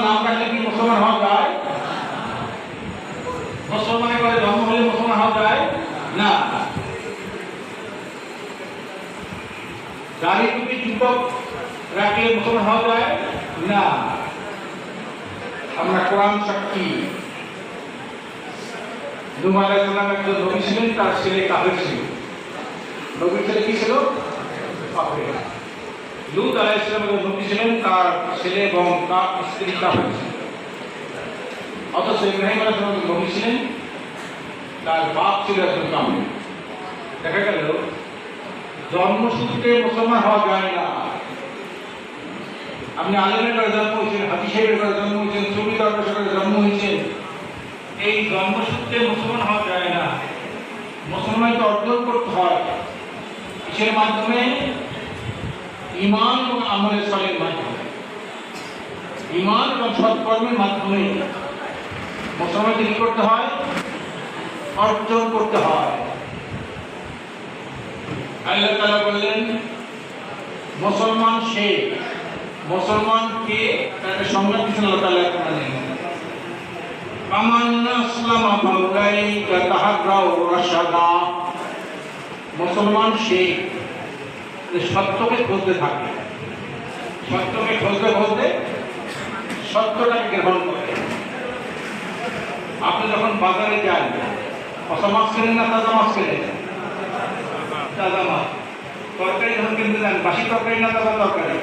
নাম রাখলে কি মুসলমান হওয়া যায়? মুসলমানের ঘরে জন্ম হলে মুসলমান হওয়া যায় না। দাড়ি টুপি যুবক রাখলে মুসলমান হওয়া যায় না। আমরা কোরআন সাক্ষী, নূহ আলাইহিস সালাম একজন নবী ছিলেন, তার ছেলে কাফের ছিল। নবীর ছেলে কি ছিল? কাফের। লূত আলাইহিস সালাম একজন নবী ছিলেন, তার ছেলে এবং তার স্ত্রী কাফের ছিল। অথচ ইব্রাহিম আলাইহিস সালাম একজন নবী ছিলেন, তার বাপ ছিল একজন কাফের। দেখা গেল জন্মসূত্রে মুসলমান হওয়া যায় না। আপনি আলেমের ঘরে জন্ম হয়েছেন, হাজি সাহেবের ঘরে জন্ম হয়েছেন, ছবি দরবেশের ঘরে জন্ম হয়েছেন, এই জন্মসূত্রে মুসলমান হওয়া যায় না। মুসলমানকে অর্জন করতে হয় কিসের মাধ্যমে? ঈমান এবং আমলে সালের মাধ্যমে। ঈমান এবং সৎকর্মের মাধ্যমে মুসলমানকে কি করতে হয়? অর্জন করতে হয়। আল্লাহ তাআলা বললেন মুসলমান সে, মুসলমান কে, তার সংজ্ঞা দিয়েছেন আল্লাহ তাআলা কোরআনে। আমান আসলামা ফাউলাইকা তাহারাউ রাশাদা। মুসলমান সে যে সত্যকে খুঁজতে থাকে, সত্যকে খুঁজতে খুঁজতে সত্যটাকে গ্রহণ করে। আপনি যখন বাজারে যান, পচা মাছ কেনেন না তাজা মাছ কেনেন? তাজা মাছ। তরকারি যখন কিনতে যান, বাসি তরকারি না তাজা তরকারি?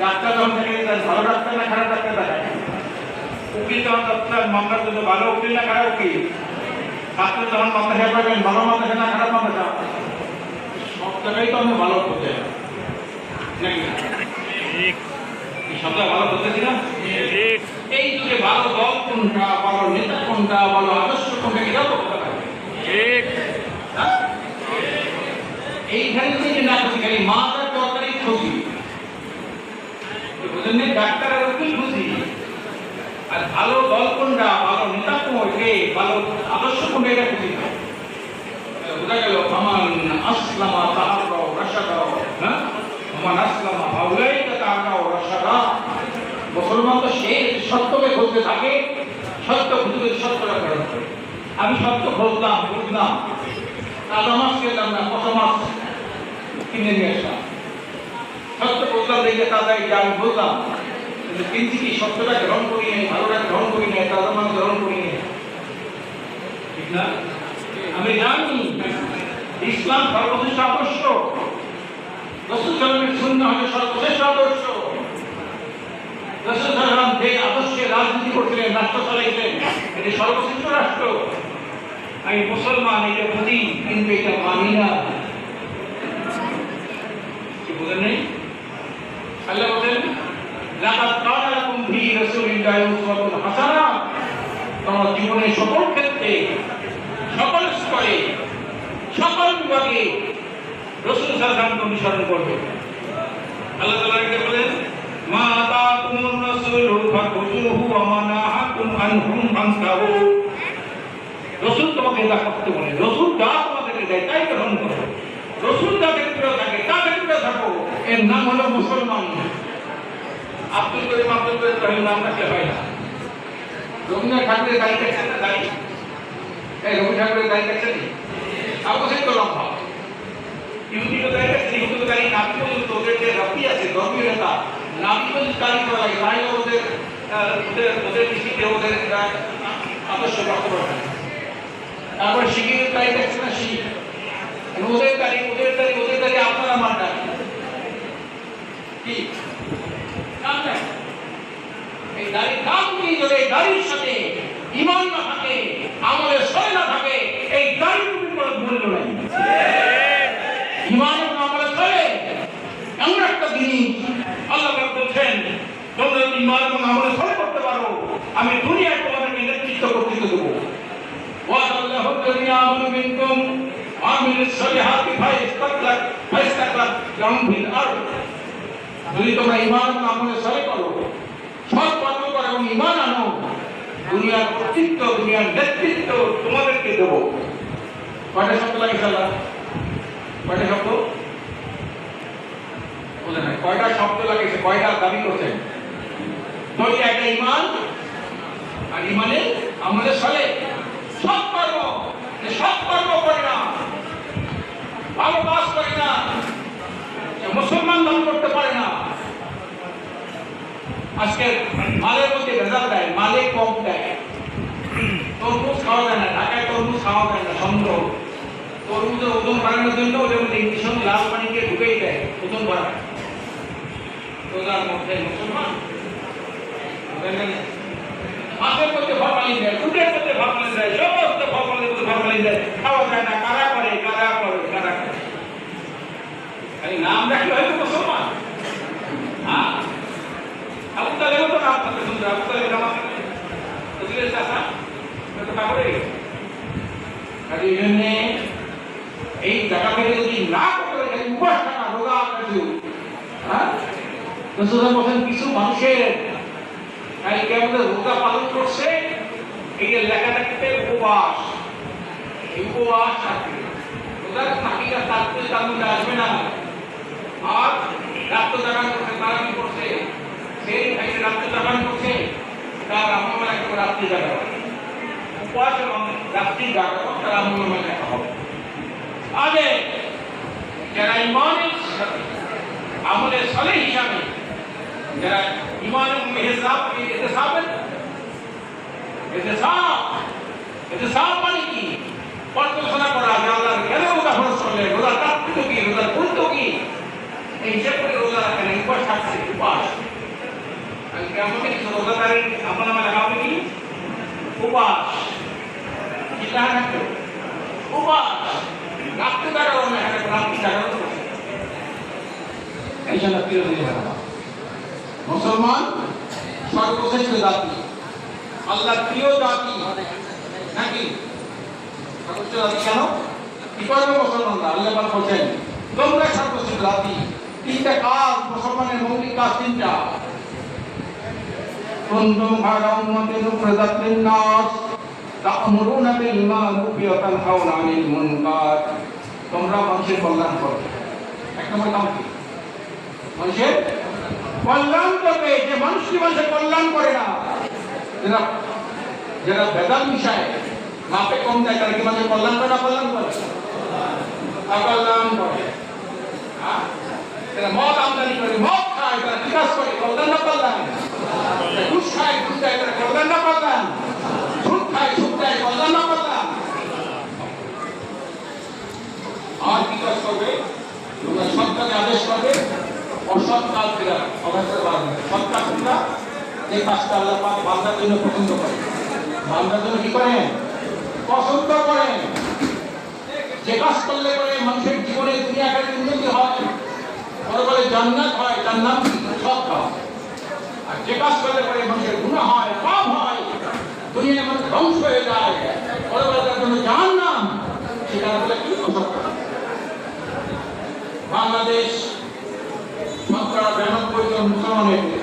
ডাক্তার যখন দেখাতে যান, ভালো ডাক্তার না খারাপ ডাক্তার দেখায়? উকিল যখন ডাক্তার মামলার জন্য, ভালো উকিল না খারাপ উকিল? ছাত্র যখন মাদ্রাসা পাবেন, ভালো মাদ্রাসা না খারাপ মাদ্রাসা? সব জায়গায় তো আমি ভালো করতে নাকি? সব জায়গায় ভালো করতেছি না? এই যুগে ভালো দল কোনটা, ভালো নেতা কোনটা, ভালো আদর্শ কোনটা, এটাও করতে পারে। এইখানে থেকে না খুশি, খালি মাথার তরকারি খুশি, বুঝলেন? ডাক্তার আর উকিল খুশি, আর ভালো দল কোনটা, ভালো নেতা কোনটা, ভালো আদর্শ কোনটা, এটা খুশি না। বোঝা গেল আমান আসলামা তাহারাউ রাশাদা। হ্যাঁ, আমান আসলামা ফাউলাইকা তাহারাউ রাশাদা। মুসলমান তো সে সত্যকে খুঁজতে থাকে, সত্য খুঁজতে সত্যটা গ্রহণ করে। আমি সত্য খুঁজলাম, বুঝলাম, তাজা মাছ খেলাম না, পচা মাছ কিনে নিয়ে আসলাম। সত্য বুঝলাম, দেখে তাজা এটা আমি বুঝলাম, কিন্তু কিনছি কি সত্যটা গ্রহণ করি নাই, ভালোটা গ্রহণ করি নাই, তাজা মাছ গ্রহণ করি নাই। ঠিক না? আমি জানি ইসলাম সর্বশ্রেষ্ঠ আদর্শ, রাসূল সাল্লাল্লাহু আলাইহি ওয়াসাল্লামের সুন্নাহ হলো সর্বশ্রেষ্ঠ আদর্শ। রাসূল সাল্লাল্লাহু আলাইহি ওয়াসাল্লাম যে আদর্শে রাজনীতি করছিলেন, রাষ্ট্র চালাইছিলেন, এটি সর্বশ্রেষ্ঠ রাষ্ট্র। আমি মুসলমান, এটা বুঝি, কিন্তু এটা মানি না। কি বুঝেন নেই? আল্লাহ বলেন লাকাদ কানা লাকুম ফি রাসূলিল্লাহি উসওয়াতুন হাসানাহ। তোমার জীবনের সকল ক্ষেত্রে, সকল স্তরে, সকল বিভাগে রাসূল সাল্লাল্লাহু আলাইহি ওয়াসাল্লামকে অনুসরণ করবে। আল্লাহ তাআলা কি বলেন? মা আতাকুমুর রাসূলু ফাখুযুহু ওয়া মা নাহাকুম আনহু ফান্তাহু। রাসূল তোমাকে যা করতে বলে, রাসূল যা তোমাদেরকে দেয় তাই গ্রহণ করো। রাসূল যাদের প্রিয় থাকে তাদের প্রিয় থাকো। এর নাম হলো মুসলমান। আব্দুল করিম নাম রাখলে হয় না। রবীন্দ্রনাথ ঠাকুরের দায়ী দেখছেন না? দায়ী এই রবি ঠাকুরের দায়ী দেখছেন? অবশ্যই তো লম্বা। ইহুদিকে দায়ী দেখছেন? ইহুদিকে দায়ী নাবি পর্যন্ত ওদের যে রবি আছে, ধর্মীয় নেতা, নাবি পর্যন্ত দায়ী করা লাগে, তাই ওদের ওদের দৃষ্টিতে ওদের আদর্শ বাস্তবায়ন। তারপর শিখির দায়ী দেখছেন না? শিখ ওদের দায়ী, ওদের দায়ী, ওদের দায়ী, আপনার আমার দায়ী কি? এই দাড়ি দাম কি? যদি এই দাড়ির সাথে ঈমান না থাকে, আমলে সয় না থাকে, এই দাড়ির কোনো মূল্য নাই। ঈমান এবং আমলে সয় এমন একটা জিনিস, আল্লাহ বলছেন তোমরা ঈমান এবং আমলে সয় করতে পারো, আমি দুনিয়ায় তোমাদেরকে নেতৃত্ব করতে দেবো। ওয়াদাল্লাহু আল্লাযীনা আমানু মিনকুম ওয়া আমিলুস সালিহাতি ফাইস্তাকলাক লাহুম ফিল আরদ। যদি তোমরা ঈমান এবং আমলে সয় করো, সৎ কর্ম করো এবং ঈমান আনো, দুনিয়ার কর্তৃত্ব, দুনিয়ার নেতৃত্ব তোমাদেরকে দেবো। কয়টা শব্দ লাগে আল্লাহ? কয়টা শব্দ? বলে নাই কয়টা শব্দ লাগিয়েছে, কয়টা দাবি করছেন? দুইটা, একটা ঈমান আর ঈমানে আমলে চলে। সৎকর্ম করে না, ভালো কাজ করে না, মুসলমান দান করতে পারে না। আজকে মালের মধ্যে ভেজাল দেয়, মালে কম দেয়, তরমুজ খাওয়া যায় না, ঢাকায় তরমুজ খাওয়া যায় না, সন্দেহ। তরমুজের ওজন বাড়ানোর জন্য ওদের মধ্যে ইঞ্জেকশন লাল পানি দিয়ে ঢুকেই দেয়, ওজন বাড়ায়। রোজার মধ্যে মুসলমান মাছের মধ্যে ফরমালিন দেয়, দুধের মধ্যে ফরমালিন দেয়, সমস্ত ফরমালিন দেয়, খাওয়া যায় না। কারা করে? খালি নাম রাখলে হয়তো মুসলমান। হ্যাঁ, আবু তালেবও তো নাম থাকে সুন্দর, আবু তালেব নাম আছে বুঝলে চাষা তো কাপড়ে আর এই জন্যে এই জায়গা থেকে যদি না করতে পারে উপাস থাকা রোগা কিছু। হ্যাঁ, রসুল্লাহ বলেন কিছু মানুষের কালকে আমাদের রোজা পালন করছে, এই যে লেখা থাকতে উপবাস, এই উপবাস থাকবে, রোজার থাকিটা থাকতে তার মধ্যে আসবে না। আর রাত্র জাগান করছে, তারা কি করছে? সেই রাত্র জাগান করছে, তার আমল একটা রাত্রি জাগা, উপবাস এবং রাত্রি জাগা তার আমল লেখা হবে। আগে যারা ইমানের আমলে সালে হিসাবে যারা ইমান এবং ইহতিসাব মানে কি? পর্যালোচনা করা যে আল্লাহ কেন রোজা ফরজ করলেন, রোজার তাৎপর্য কি, রোজার গুরুত্ব কি, এই হিসেব করে রোজা রাখেন। উপাস থাকছে, উপাস। কালকে আমাকে কিছু রোজাদারের আপনার নামে লেখা হবে কি? উপাস। চিল্লা রাখবে উপাস, রাত্রি জাগরণ, রাত্রি জাগরণ। এই জন্য প্রিয় মুসলমান সর্বশ্রেষ্ঠ জাতি, আল্লাহর প্রিয় জাতি নাকি? সর্বোচ্চ জাতি কেন? কি করবে মুসলমানরা? আল্লাহ বলছেন তোমরা সর্বশ্রেষ্ঠ জাতি। তিনটা কাজ মুসলমানের মৌলিক কাজ, তিনটা। কুনতুম খায়রা উম্মাতিন উখরিজাত লিন-নাস তা'মুরুনা বিল মা'রুফি ওয়া তানহাউনা আনিল মুনকার। তোমরা মানুষের কল্যাণ করবে। এক নম্বর কাম কি? মানুষের কল্যাণ করবে। যে মানুষকে মানুষের কল্যাণ করে না, যারা বেদাল মিশায়, মাপে কম দেয়, তারা কি মানুষের কল্যাণ করে না? কল্যাণ করে, অকল্যাণ করে। মদ আমদানি করে, মদ খায়, তারা কি কাজ করে? কল্যাণ না কল্যাণ? ঘুষ খায়, ঘুষ দেয়, তারা কল্যাণ না কল্যাণ? সুদ খায়, সুদ দেয়, কল্যাণ না কল্যাণ? আর কি কাজ করবে? সৎ কাজে আদেশ করবে, অসৎ কাজ করা অভ্যাস করবে। সৎ কাজ করা যে কাজটা আল্লাহ পাক বান্দার জন্য পছন্দ করে, বান্দার জন্য কি করেন? পছন্দ করেন। যে কাজ করলে পরে মানুষের জীবনে দুনিয়ার উন্নতি হয়, পরকালে জান্নাত হয়, তার নাম সৎ কাজ। আর যে কাজ করলে পরে মানুষের গুনাহ হয়, পাপ হয়, দুনিয়ার মানুষ ধ্বংস হয়ে যায়, পরকালে তার জন্য জাহান্নাম, সেটা হলো কি? অসৎ কাজ। বাংলাদেশ শতকরা 92 জন মুসলমান হয়েছে।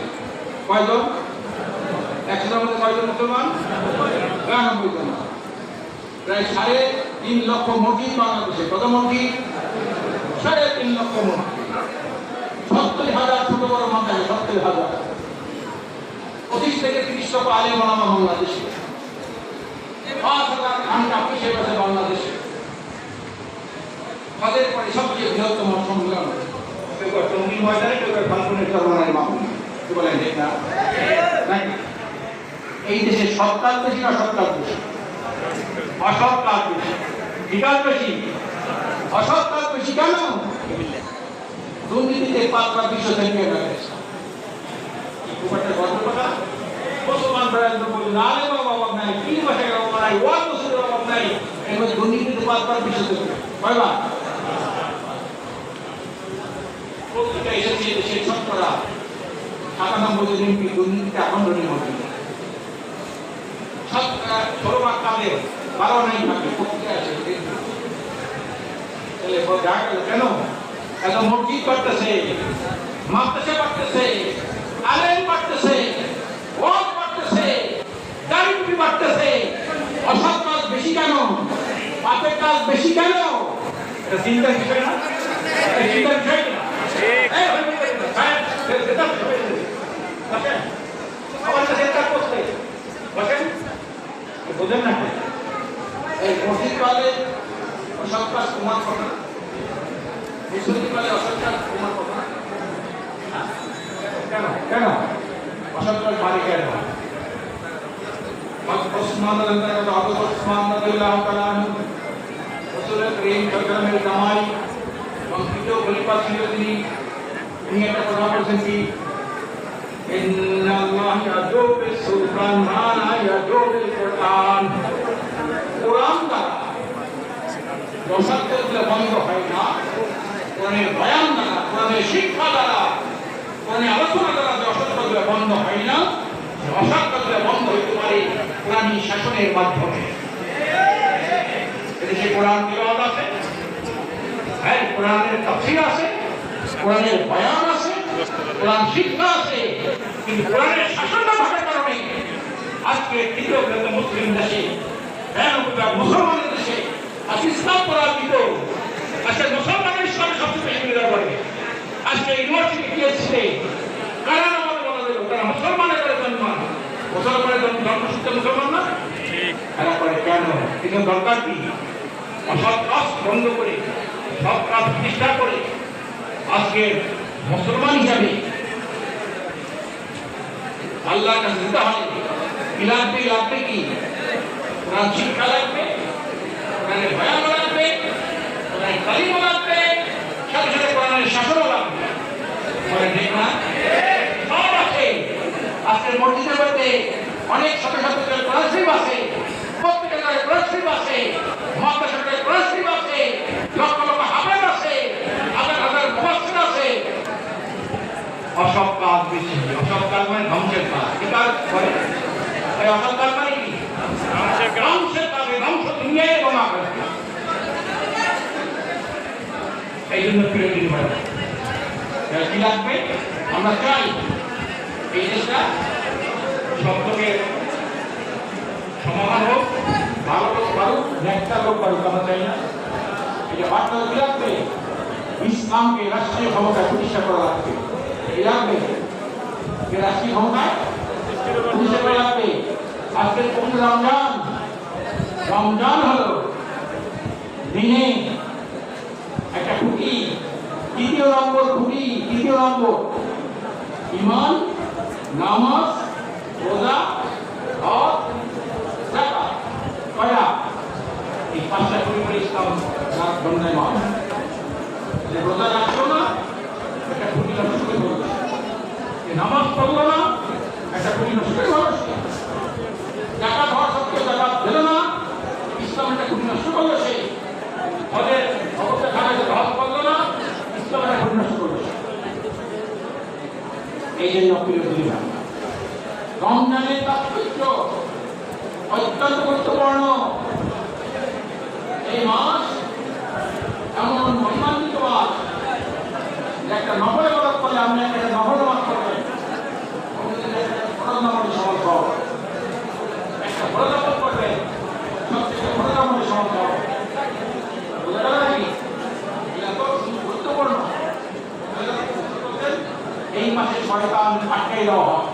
কয়জন? 100 মধ্যে কয়জন মুসলমান? 92 জন। প্রায় 3.5 লক্ষ মসজিদ বাংলাদেশে। কত মসজিদ? 3.5 লক্ষ মসজিদ। 70,000 ছোট বড় মাদ্রাসা, 70,000। 25 থেকে 30 লক্ষ আলেম ওলামা বাংলাদেশে। 5,000 খানকা হিসেবে আছে বাংলাদেশে। তাদের পরে সবচেয়ে বৃহত্তম সম্মেলন টঙ্গীর ময়দানে, ফাল্গুনের চরমানের মাহফিল। কি বলেন? ঠিক না? এই দেশে সৎ কাজ বেশি না অসৎ কাজ বেশি? অসৎ কাজ বেশি। কি কাজ বেশি? অসৎ কাজ বেশি। কেন? দুর্নীতিতে 5 বিশ্ব চ্যাম্পিয়ন হয়ে গেছে। ব্যাপারটা গর্বের কথা। মুসলমান ভাইরা বলি না, আলেম অভাব নাই, পীর মাশায়েখের অভাব নাই, ওয়াজ নসিহতের অভাব নাই, এর মধ্যে দুর্নীতিতে 5 বিশ্ব চ্যাম্পিয়ন। কয়বার? পত্রিকা এসেছে দেশের শতকরা 97 জন এমপি দুর্নীতিতে আখণ্ডনীয় হচ্ছে। শতকরা 16 কাদের 12 নাই থাকে। পত্রিকা এসেছে কেন? এত মসজিদ করতেছে, মাদ্রাসা করতেছে, আলেম করতেছে, ওয়াজ করতেছে, দাড়ি করতেছে, অসৎ কাজ বেশি কেন? পাপের কাজ বেশি কেন? এটা চিন্তার বিষয় না? চিন্তার বিষয় না? বুঝলেন না? এই মসজিদ পালে অসৎ কাজ প্রমাণ কথা, মুসলিম পালে অসৎ কাজ প্রমাণ কথা। কেন কেন অসৎ কাজ বাড়ি কেন? ওসমান রাদিয়াল্লাহু তাআলা রাসূল করিম সাল্লাল্লাহু আলাইহি জামাই এবং তৃতীয় খলিফা ছিল তিনি একটা কথা বলেছেন কি, ইন্নাল্লাহ ইয়াদু বিস-সুলতান মা লা ইয়াদু বিল-কুরআন। কোরআন দ্বারা অসৎকাজ বন্ধ হয় না, কোরআনের বয়ান দ্বারা, কোরআনের শিক্ষা দ্বারা, কোরআনের আলোচনা দ্বারা যে অসৎকাজ বন্ধ হয় না, অসৎকাজ বন্ধ হইতে পারে কোরআনী শাসনের মাধ্যমে। এদেশে কোরআন তিলাওয়াত আছে, হ্যাঁ কোরআনের তাফসীর আছে, কোরআনের বয়ান আছে, কোরআন শিক্ষা আছে, কিন্তু কোরআনের শাসন না থাকার কারণে আজকে তৃতীয় বৃহত্তম মুসলিম দেশে, হ্যাঁ মুসলমানের দেশে আজকে ইসলাম পরাজিত, আজকে মুসলমানের ইসলামে সবচেয়ে বেশি বিরোধিতা করে। আজকে ইউনিভার্সিটি পিএইচডি কারা আমাদের বলা যাবে, তারা মুসলমানের করে জন্মান, মুসলমানের জন্মসূত্রে মুসলমান না, এরা করে কেন? কিন্তু দরকার কি? অসৎ কাজ বন্ধ করে সৎ কাজ প্রতিষ্ঠা করে আজকে মুসলমান হিসাবে আল্লাহর কাছে যেতে হয়। কি লাগবে কি? কোরআন শিক্ষা লাগবে, কোরআনের বয়ান লাগবে, কোরআনের তালিম লাগবে, সাথে সাথে কোরআনের শাসনও লাগবে। ঠিক না? সব আছে। আজকের মসজিদের মধ্যে অনেক শত শত কোরআন শরীফ আছে, প্রত্যেকের ঘরে কোরআন শরীফ আছে, মাদ্রাসার কোরআন শরীফ আছে, লক্ষ লক্ষ হাফেজ আছে, হাজার হাজার মুফাসসির আছে। অসৎ কাজ বেশি। অসৎ কাজ মানে ধ্বংসের কাজ। কি কাজ করে? অসৎ কাজ মানে কি? ধ্বংসের কাজ। ধ্বংস দুনিয়ায় এবং আখিরাতে। এই জন্য প্রিয় দিন ভাই, কি লাগবে? আমরা চাই এই দেশটা সবথেকে সমাধান হোক, ভালো লোক পারুক, একটা লোক পারুক, আমরা চাই না। এটা বার্তা কি লাগবে? ইসলামকে রাষ্ট্রীয় ক্ষমতায় প্রতিষ্ঠা করা লাগবে। কি লাগবে? রাষ্ট্রীয় ক্ষমতায় প্রতিষ্ঠা করা লাগবে। আজকের পবিত্র রমজান, রমজান হলো দিনে একটা খুঁটি, তৃতীয় নম্বর খুঁটি, তৃতীয় নম্বর ঈমান, নামাজ, রোজা, হজ, যাকাত। কয়টা? এই পাঁচটা খুঁটি করে ইসলাম দণ্ডায়মান। রোজা রাখলো না, একটা খুঁটি নষ্ট করে ধরল। নামাজ পড়লো না, একটা খুঁটি নষ্ট করে ধরল। যাকাত হওয়া সত্ত্বেও যাকাত দিল না, ইসলাম একটা খুঁটি নষ্ট করলো। সে হজের অবস্থা খারাপ, হজ করলো না, ইসলাম একটা খুঁটি নষ্ট করলো। এই জন্য প্রিয় দিদিরা, রমজানের তাৎপর্য অত্যন্ত গুরুত্বপূর্ণ। এই মাস এমন মহিমান্বিত মাস, একটা নফল ইবাদত করলে আপনি একটা নফল নামাজ করবেন, ফরজ নামাজের সমান পাওয়া, একটা ফরজ নামাজ করবেন, সবচেয়ে ফরজ নামাজের সমান পাওয়া। বোঝা গেল নাকি? এটা তো গুরুত্বপূর্ণ। এই মাসে শয়তান আটকাই দেওয়া হয়।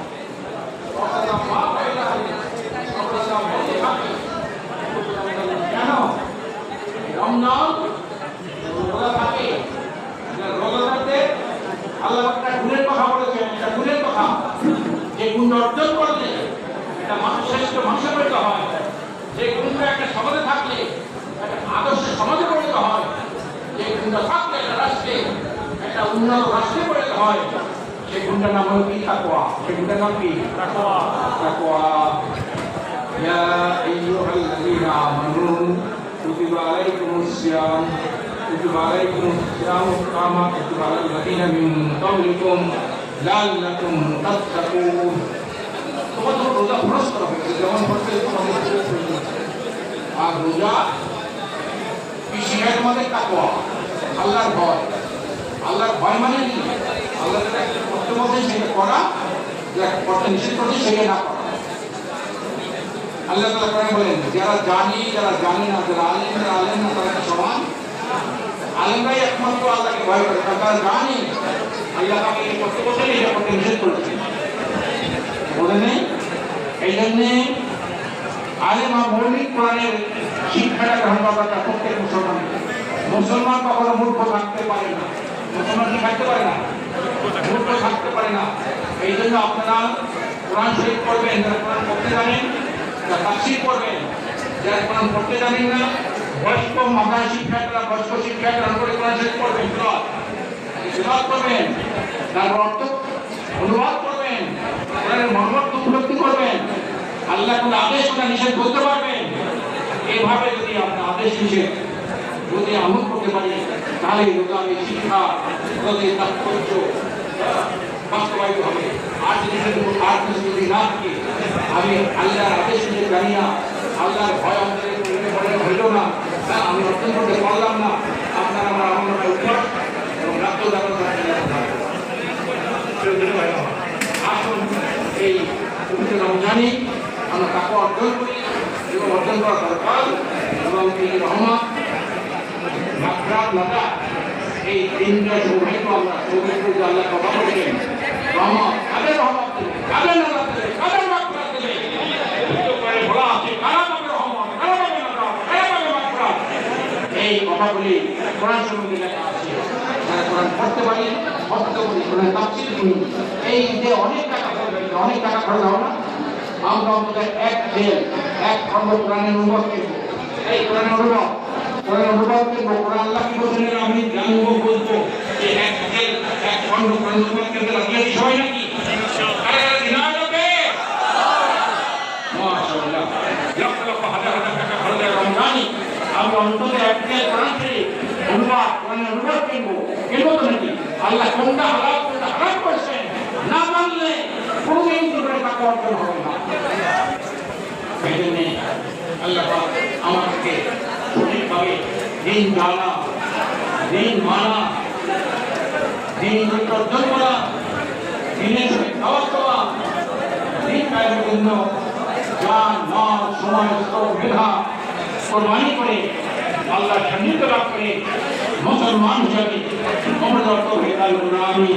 কেন? রমজান রোজা থাকে, রোজাতে আল্লাহ একটা গুণের কথা বলেছেন, এটা গুণের কথা, যে গুণ অর্জন করলে এটা মানুষ শ্রেষ্ঠ মানুষে পরিণত হয়, যে গুণটা একটা সমাজে থাকলে একটা আদর্শ সমাজে পরিণত হয়, যে গুণটা থাকলে একটা রাষ্ট্রে একটা উন্নত রাষ্ট্রে পরিণত হয়, সেই গুণটার নাম হলো কি? তাকওয়া। সেই গুণটার নাম কি? তাকওয়া। তাকওয়া। ইয়া আইয়ুহাল্লাযীনা আমানু কুতিবা আলাইকুমুস সিয়াম কুতিবা আলাইকুমুস সিয়াম কামা কুতিবা আলাল্লাযীনা মিন ক্বাবলিকুম লাআল্লাকুম তাত্তাকুন। তোমাদের রোজা ফরজ করা হয়েছে, যেমন করতে তোমাদের। আর রোজা কি শিখায় তোমাদের? তাকওয়া, আল্লাহর ভয়। আল্লাহর ভয় মানে কি? আল্লাহ একটা করতে বলছেন সেটা করা, করতে নিষেধ করছে সেটা না করা। আল্লাহ তাআলা কোরআনে বলেন, যারা জানি যারা জানি না, যারা আলেম যারা আলেম না, তারা সমান। আলেমরাই একমাত্র আল্লাহকে ভয় করে, তারা জানি আল্লাহ তাকে করতে বলছেন, এটা করতে নিষেধ করেছেন। বলে নেই। এই জন্যে আলেম আর মৌলিক কোরআনের শিক্ষাটা গ্রহণ করাটা প্রত্যেক মুসলমান। মুসলমান কখনো মূর্খ থাকতে পারে না। মুসলমান কি থাকতে পারে না? মূর্খ থাকতে পারে না। এই জন্য আপনারা কোরআন শরীফ পড়বেন, যারা কোরআন পড়তে জানেন, যারা তাফসীর পড়বেন, যারা কোরআন পড়তে জানেন না, বয়স্ক মাদ্রাসা শিক্ষার্থীরা বয়স্ক শিক্ষার্থীরা করে কোরআন শরীফ পড়বেন, তেলাওয়াত করবেন, তারপর অর্থ অনুবাদ করবেন, কোরআনের মর্মর্থ উপলব্ধি করবেন, আল্লাহ কোন আদেশ কোন নিষেধ করতে পারবেন। এইভাবে যদি আমরা আদেশ নিষেধ যদি আমল করতে পারি, তাহলে ইসলামী শিক্ষা যদি তাৎপর্য বাস্তবায়িত হবে। আর যদি আর কিছু যদি না থাকে, আমি আল্লাহর আদেশ নিষেধ জানি না, আল্লাহর ভয় অন্তরে হইল না, আমি অর্জন করতে পারলাম না, আপনারা আমার আমার উপর এবং রাষ্ট্র আসুন এই পবিত্র রমজানে আমরা তাকে অর্জন করি এবং অর্জন করা দরকার। এবং এই রহমত মাগফিরাত লাদা এই তিনটা সৌভাগ্য আমরা সৌভাগ্য আল্লাহ কথা বলছেন। রহমত কাদের রহমত দেবে, কাদের নাজাত দেবে, কাদের মাগফিরাত দেবে, করে বলা আছে কারা পাবে রহমত, কারা পাবে নাজাত, কারা পাবে মাগফিরাত। এই কথাগুলি কোরআন শরীফে লেখা আছে। যারা কোরআন পড়তে পারি, পড়তে পারি, কোরআন তাফসীর করি, এই যে অনেক টাকা খরচ হবে না, আমরা অন্তত এক খণ্ড কোরআনের অনুবাদ করব। এই কোরআনের অনুবাদ করবো। কোরআন আল্লাহ কি বলছেন আমি জানবো বলবো যে এক খণ্ড কোরআন অনুবাদ করতে লাগিয়েছি সবাই নাকি? মাশাআল্লাহ, লক্ষ লক্ষ হাজার হাজার টাকা খরচের রমজানে আমরা অন্তত কোরআনের অনুবাদ কিনবো তো নাকি? আল্লাহ কোনটা হালাল কোনটা হারাম করছেন না মানলে কোনদিন জীবনে টাকা অর্জন হবে না। এই জন্য আল্লাহ আমাদেরকে সঠিকভাবে দিন জানা, দিন মানা, দিন অর্জন করা, দিনের সঙ্গে খাওয়া দাওয়া, দিন কায়েমের জন্য জান মাল সময় মেধা কোরবানি করে আল্লাহ সান্নিধ্য লাভ করে মুসলমান হিসাবে আমরা যত হয়ে গেল আমি